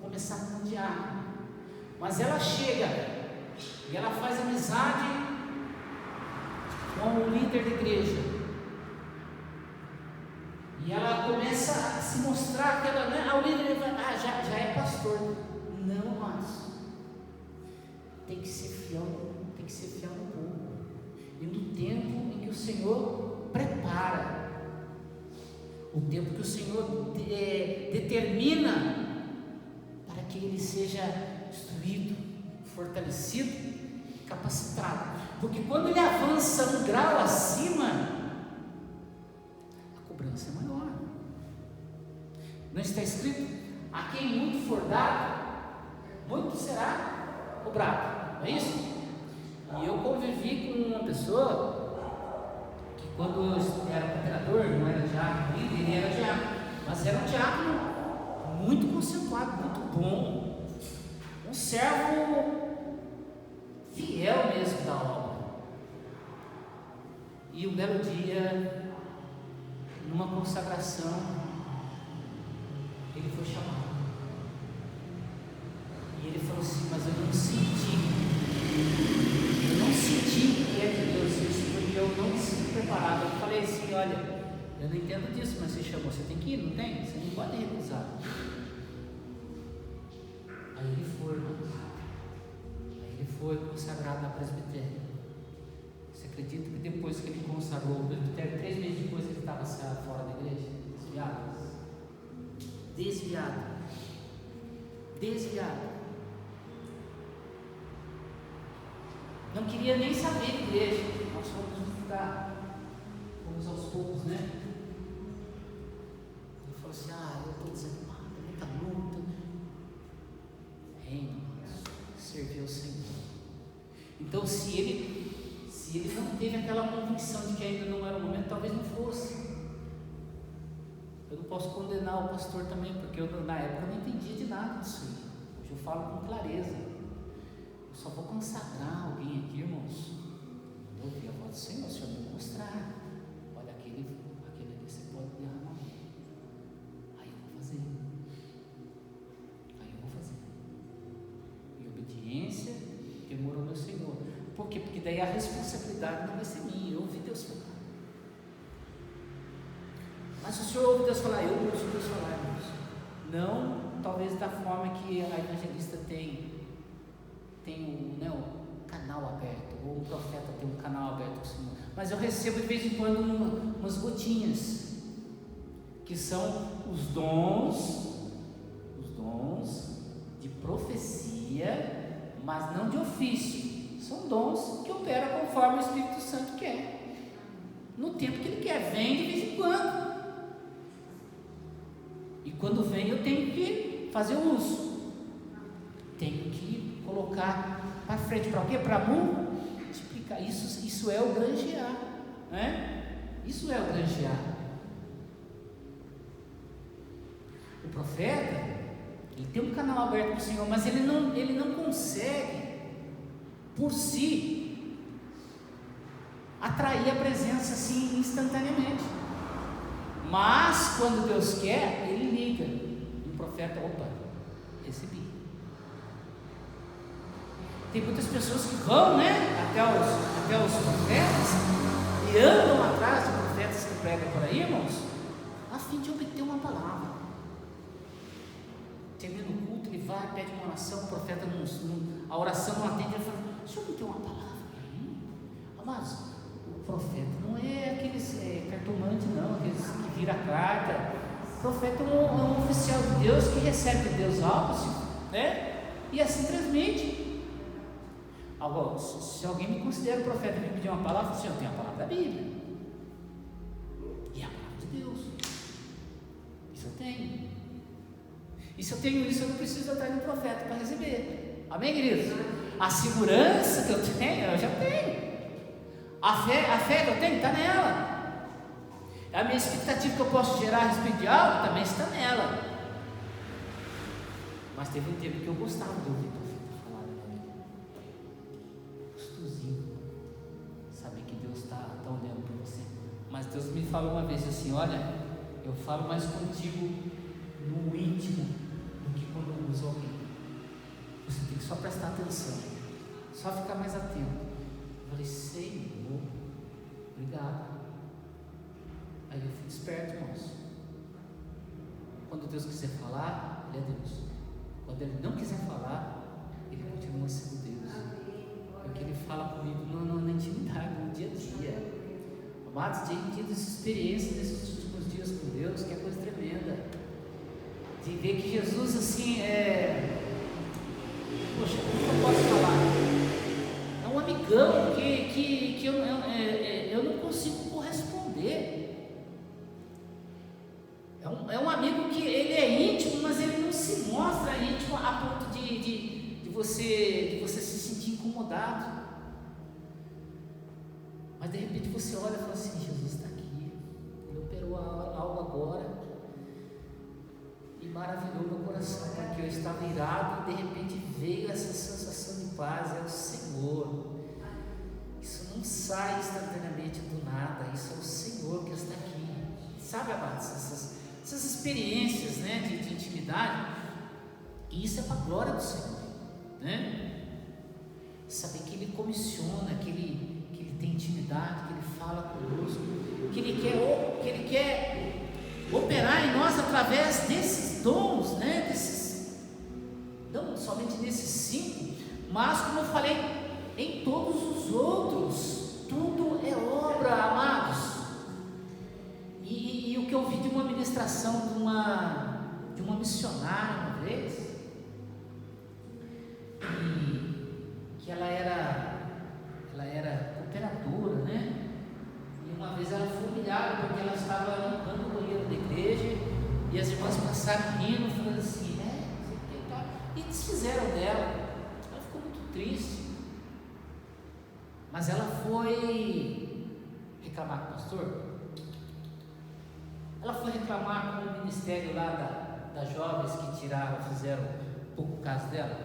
começar com um diácono, mas ela chega e ela faz amizade com o líder da igreja, e ela começa a se mostrar que ela, né, o líder vai, já é pastor. Não, mas tem que ser fiel no pouco, e no tempo em que o Senhor prepara. o tempo que o Senhor determina para que ele seja instruído, fortalecido, capacitado, porque quando ele avança um grau acima, a cobrança é maior. Não está escrito: a quem muito for dado, muito será cobrado, não é isso? E eu convivi com uma pessoa que, quando eu era cooperador, não era diácono, ele era diácono, mas era um diácono muito conceituado, muito bom, um servo fiel mesmo da obra. E um belo dia, numa consagração, ele foi chamado. E ele falou assim: mas eu não senti que é de Deus isso, porque eu não me sinto preparado. Eu falei assim: olha, eu não entendo disso, mas você chamou, você tem que ir, não tem? Você não pode recusar. Aí ele foi, irmãos. Ele foi consagrado a presbitério. Você acredita que depois que ele consagrou o presbitério, 3 meses depois ele estava fora da igreja? Desviado. Não queria nem saber de igreja. Nós fomos aos poucos, né? Ele falou assim: eu estou desanimado, muita luta. Reino, servir ao Senhor. Então, se ele não teve aquela convicção de que ainda não era o momento, talvez não fosse. Eu não posso condenar o pastor também, porque na época não entendia de nada disso aí. Hoje eu falo com clareza. Eu só vou consagrar alguém aqui, irmãos. Eu ouvi a voz do Senhor, o Senhor me mostrar. Olha, aquele ali você pode derramar. Aí eu vou fazer. Em obediência, temor ao meu Senhor. Por quê? Porque daí a responsabilidade não vai ser minha. Eu ouvi Deus falar. Mas se o Senhor ouve Deus falar, eu ouço Deus falar, irmãos. Não, talvez da forma que a evangelista tem o canal aberto, ou o profeta tem um canal aberto com o Senhor. Mas eu recebo de vez em quando umas gotinhas, que são os dons de profecia, mas não de ofício. São dons que operam conforme o Espírito Santo quer, no tempo que Ele quer. Vem de vez em quando. E quando vem, eu tenho que fazer uso, tenho que colocar para frente. Para quê? Para multiplicar. Isso é o granjear, né? Isso é o granjear. O profeta, ele tem um canal aberto com o Senhor, mas ele não consegue por si atrair a presença assim instantaneamente. Mas quando Deus quer, Ele liga. E o profeta, opa, recebi. Tem muitas pessoas que vão, né, até os profetas e andam atrás de profetas que pregam por aí, irmãos, a fim de obter uma palavra. Termina o culto, ele vai, pede uma oração, o profeta a oração não atende, ele fala: o senhor não tem uma palavra para mim? Mas o profeta não é aqueles cartomante, não, aqueles que vira carta. O profeta é um oficial de Deus que recebe de Deus algo, né? E assim transmite. Agora, se alguém me considera profeta e me pedir uma palavra, eu tenho a palavra da Bíblia e a palavra de Deus. Isso eu tenho. E se eu tenho isso, eu não preciso atrás de um profeta para receber. Amém, queridos? A segurança que eu tenho, eu já tenho. A fé que eu tenho está nela. A minha expectativa que eu posso gerar a respeito de algo também está nela. Mas teve um tempo que eu gostava de ouvir o profeta falar na minha vida. Gostosinho. Saber que Deus está olhando para você. Mas Deus me falou uma vez assim: olha, eu falo mais contigo no íntimo do que quando eu uso alguém. Você tem que só prestar atenção, só ficar mais atento. Eu falei: Senhor, obrigado. Aí eu fui esperto, irmãos. Quando Deus quiser falar, Ele é Deus. Quando Ele não quiser falar, Ele continua sendo Deus. Porque Ele fala comigo na intimidade, no dia a dia. Amados, tenho tido essa experiência nesses últimos dias isso com Deus, que é coisa tremenda. De ver que Jesus, assim, poxa, como eu posso falar? É um amigão que eu não consigo corresponder. É um amigo que ele é íntimo, mas ele não se mostra íntimo a ponto de você se sentir incomodado. Mas de repente você olha e fala assim: Jesus está aqui, ele operou algo agora e maravilhou meu coração, porque eu estava irado e de repente veio essa sensação de paz. É o Senhor. Isso não sai instantaneamente do nada, isso é o Senhor que está aqui. Sabe, amados, essas experiências, né, de intimidade, e isso é para a glória do Senhor, né? Saber que Ele comissiona, que Ele tem intimidade, que Ele fala conosco, que Ele quer operar em nós através desses dons, né? Não somente nesses 5, mas, como eu falei, em todos os outros. Tudo é obra, amados. E o que eu vi de uma ministração de uma missionária uma vez, que ela era cooperadora, né? E uma vez ela foi humilhada porque ela estava limpando o banheiro da igreja e as irmãs passaram rindo, falando assim, né? E desfizeram dela. Ela ficou muito triste. Mas ela foi reclamar com o pastor. Ela foi reclamar com o ministério lá das jovens que fizeram pouco caso dela.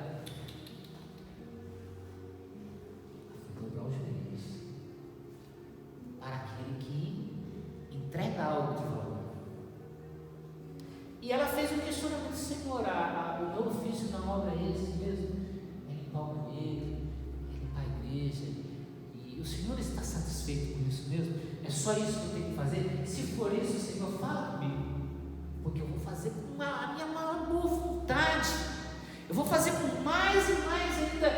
Ela foi dobrar os joelhos para aquele que entrega algo de valor. E ela fez um questionamento: Senhor, o meu ofício na obra é esse mesmo? É limpar o banheiro, é limpar a igreja. E o Senhor está satisfeito com isso mesmo? É só isso que eu tenho que fazer? Se for isso, Senhor, fala comigo, porque eu vou fazer com a minha maior boa vontade. Eu vou fazer com mais e mais ainda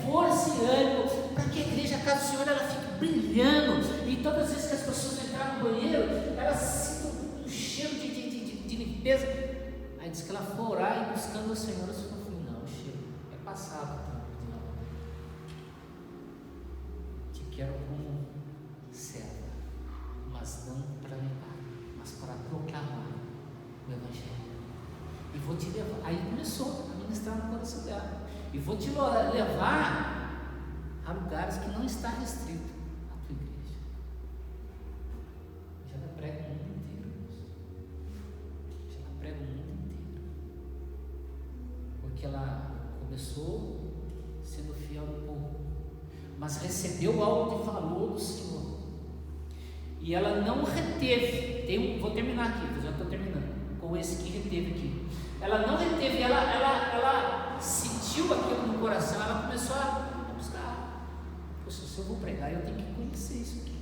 força e ânimo, para que a igreja, a casa do Senhor, ela fique brilhando, e todas as vezes que as pessoas entrarem no banheiro, elas sintam um cheiro de limpeza. Aí diz que ela foi orar e buscando o Senhor, o Senhor falou: não, o cheiro é passado. Te quero como serva, mas não para limpar, mas para proclamar o Evangelho. E vou te levar. Aí começou a ministrar no coração dela. E vou te levar a lugares que não está restrito à tua igreja. Já ela prega o mundo inteiro, já ela prega o mundo inteiro, porque ela começou sendo fiel no pouco, mas recebeu algo de valor do Senhor, e ela não reteve. Vou terminar aqui, eu já estou terminando com esse que reteve aqui. Ela não reteve, ela sentiu aquilo no coração, ela começou a buscar. Poxa, se eu vou pregar, eu tenho que conhecer isso aqui.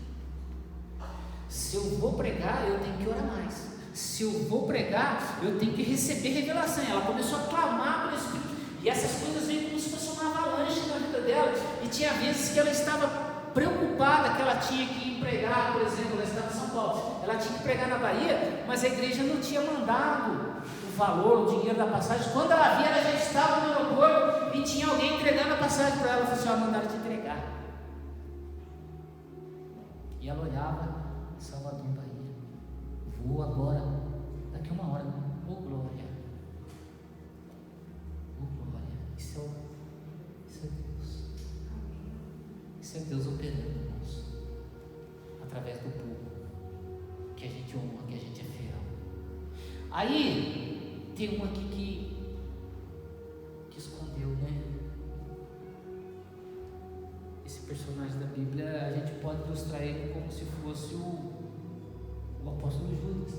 Se eu vou pregar, eu tenho que orar mais. Se eu vou pregar, eu tenho que receber revelação. Ela começou a clamar pelo Espírito, e essas coisas veio como se fosse uma avalanche na vida dela. E tinha vezes que ela estava preocupada, que ela tinha que ir pregar, por exemplo, ela estava em São Paulo, ela tinha que pregar na Bahia, mas a igreja não tinha mandado o valor, o dinheiro da passagem. Quando ela via, ela já estava no aeroporto e tinha alguém entregando a passagem para ela. Ela falou assim: mandaram te entregar. E ela olhava: Salvador, Bahia, vou agora, daqui a 1 hora. Oh glória, oh glória. Isso é Deus. Isso é Deus operando, irmãos, através do povo que a gente honra, que a gente é fiel. Aí tem um aqui que escondeu, né? Esse personagem da Bíblia, a gente pode ilustrar ele como se fosse o apóstolo Judas,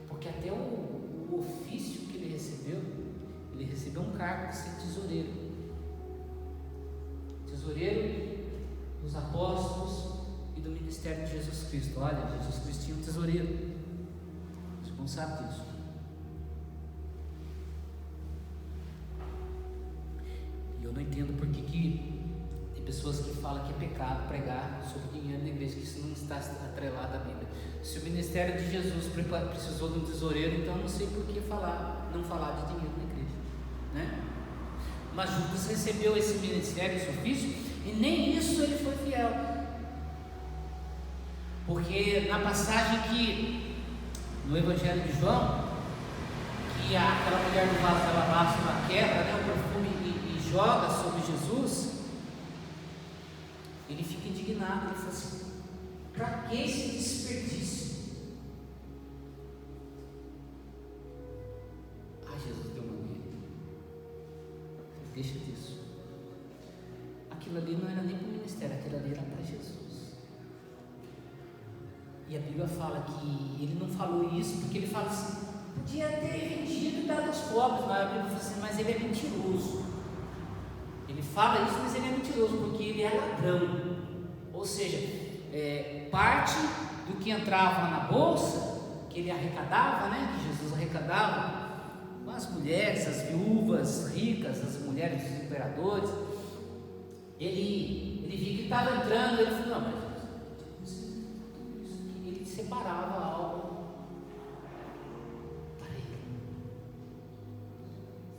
porque até o ofício que ele recebeu um cargo de ser tesoureiro dos apóstolos e do ministério de Jesus Cristo. Olha, Jesus Cristo tinha um tesoureiro, os irmãos sabem disso. E eu não entendo porque que tem pessoas que falam que é pecado pregar sobre dinheiro na igreja, que isso não está atrelado à Bíblia. Se o ministério de Jesus precisou de um tesoureiro, então não sei por que não falar de dinheiro na igreja, né? Mas Judas recebeu esse ministério, esse ofício, e nem isso ele foi fiel, porque na passagem que no Evangelho de João, que aquela mulher do vaso de alabastro, ela quebra, né, o perfume e joga sobre Jesus, ele fica indignado, ele fala assim: para que esse desperdício? Jesus deu uma nele. Deixa disso. Aquilo ali não era nem para o ministério, aquilo ali era para Jesus. E a Bíblia fala que ele não falou isso porque ele fala assim: podia ter vendido e dado aos pobres, mas a Bíblia fala assim: mas ele é mentiroso. Ele fala isso, mas ele é mentiroso porque ele é ladrão. Ou seja, parte do que entrava na bolsa, que ele arrecadava, né, que Jesus arrecadava, as mulheres, as viúvas ricas, as mulheres dos imperadores, ele via que estava entrando, ele falou: não, mas ele separava algo para ele.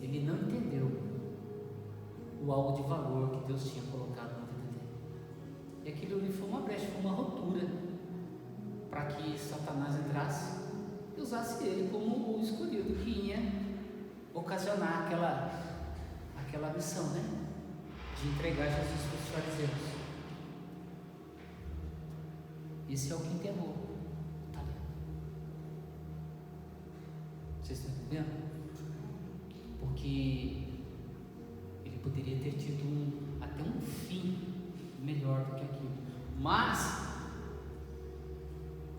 Ele não entendeu o algo de valor que Deus tinha colocado na vida dele. E aquilo ali foi uma brecha, foi uma rotura para que Satanás entrasse e usasse ele como o escolhido que ia ocasionar aquela missão, né, de entregar Jesus para os fariseus. Esse é o que enterrou o talento. Vocês estão entendendo? Porque ele poderia ter tido até um fim melhor do que aquilo, mas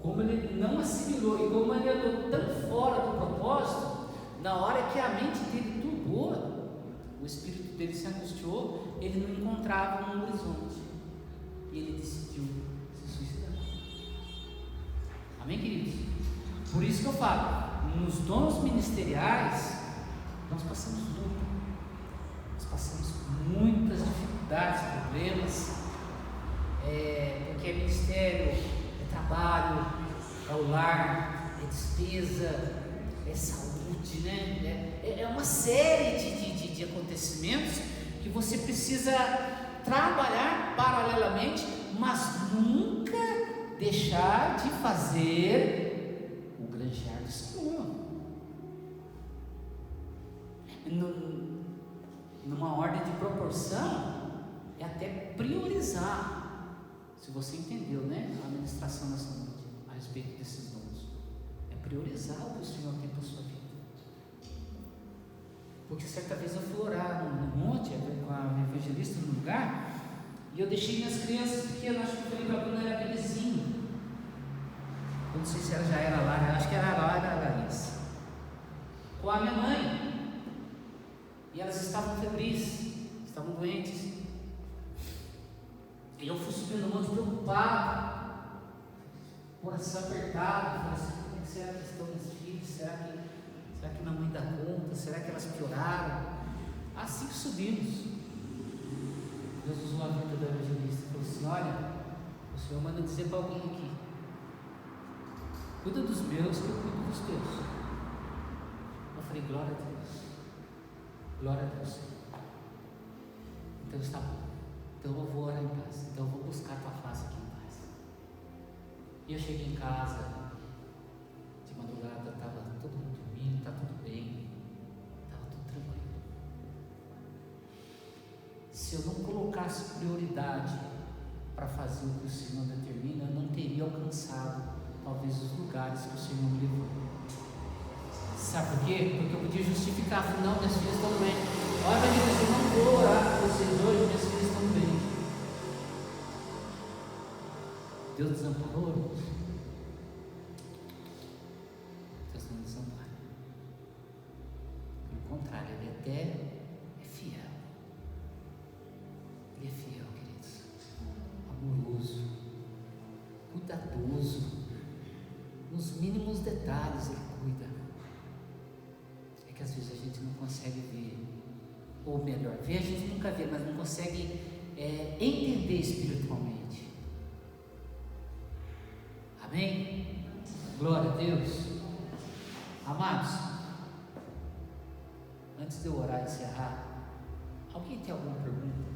como ele não assimilou e como ele andou tão fora do propósito, na hora que a mente dele turbou, o espírito dele se angustiou, ele não encontrava um horizonte e ele decidiu se suicidar. Amém, queridos? Por isso que eu falo, nos dons ministeriais nós passamos luta, nós passamos muitas dificuldades, problemas, porque é ministério, é trabalho, é o lar, é despesa, é saúde, né? É uma série de acontecimentos que você precisa trabalhar paralelamente, mas nunca deixar de fazer o granjear do Senhor. Numa ordem de proporção, é até priorizar. Se você entendeu, né, a administração dessa noite a respeito desses dons, é priorizar o que o Senhor tem para a sua vida. Porque certa vez eu fui orar no monte com a evangelista no lugar, e eu deixei minhas crianças pequenas, acho que eu falei para a Bruna, era bebezinho. Eu não sei se ela já era lá, acho que era lá, era a Larissa, com a minha mãe, e elas estavam febris, estavam doentes, e eu fui subindo no monte preocupado, coração apertado, falei assim: como será que estão meus filhos? Será que minha mãe dá conta? Será que elas pioraram? Assim que subimos, Deus usou a vida do evangelista e falou assim: olha, o Senhor manda dizer para alguém aqui: cuida dos meus que eu cuido dos teus. Eu falei: glória a Deus, glória a Deus. Então está bom, então eu vou orar em paz, então eu vou buscar a tua face aqui em paz. E eu cheguei em casa de madrugada, estava todo mundo dormindo, está tudo bem, estava tudo tranquilo. Se eu não colocasse prioridade para fazer o que o Senhor determina, eu não teria alcançado talvez os lugares que o Senhor me levou. Sabe por quê? Porque eu podia justificar: não, minhas filhas estão bem. Olha, minha filha, eu não vou orar por vocês hoje, minhas filhas estão bem. Deus desamparou? Deus não desampara. Pelo contrário, Ele até é fiel. Ele é fiel, queridos. Amoroso, cuidadoso. Nos mínimos detalhes Ele cuida. É que às vezes a gente não consegue ver, ou melhor, ver a gente nunca vê, mas não consegue entender espiritualmente. Amém? Glória a Deus. Amados, antes de eu orar e encerrar, alguém tem alguma pergunta?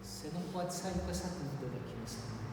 Você não pode sair com essa dúvida daqui nessa noite.